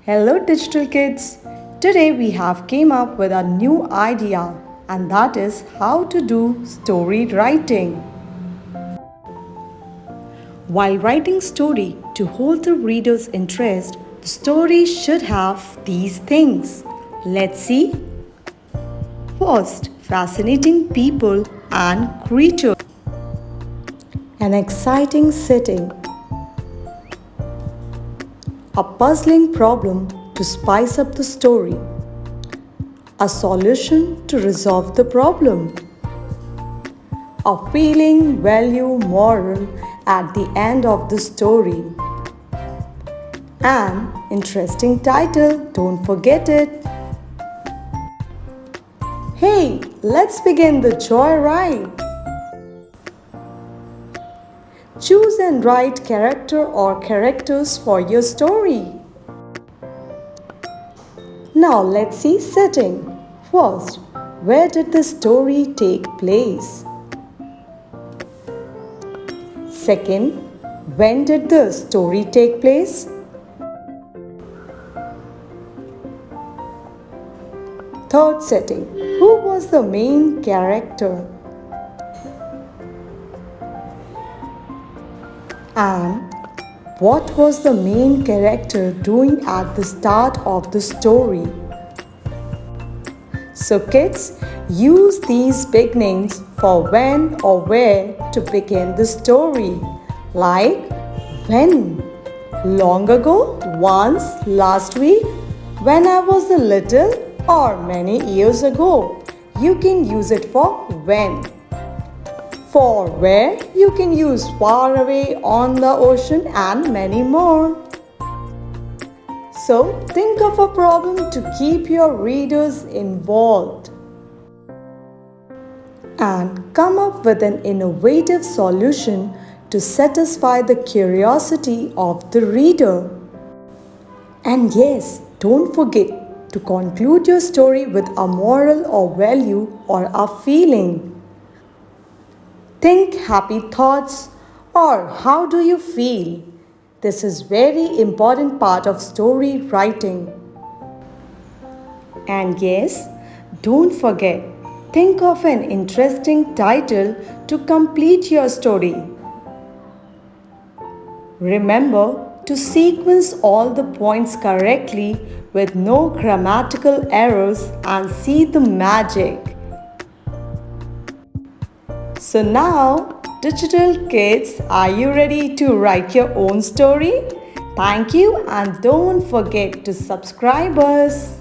Hello digital kids. Today we have came up with a new idea and that is how to do story writing. While writing story to hold the reader's interest, the story should have these things. Let's see. First, fascinating people and creatures. An exciting setting. A puzzling problem to spice up the story. A solution to resolve the problem. A feeling, value, moral at the end of the story. An interesting title, don't forget it. Hey, let's begin the joyride. Choose and write character or characters for your story. Now let's see setting. First, where did the story take place? Second, when did the story take place? Third setting, who was the main character? And what was the main character doing at the start of the story? So kids, use these beginnings for when or where to begin the story. Like when? Long ago? Once? Last week? When I was a little? Or many years ago? You can use it for when. For where, you can use far away, on the ocean and many more. So think of a problem to keep your readers involved and come up with an innovative solution to satisfy the curiosity of the reader. And yes, don't forget to conclude your story with a moral or value or a feeling. Think happy thoughts or how do you feel? This is very important part of story writing. And yes, don't forget, think of an interesting title to complete your story. Remember to sequence all the points correctly with no grammatical errors and see the magic. So now, digital kids, are you ready to write your own story? Thank you and don't forget to subscribe us.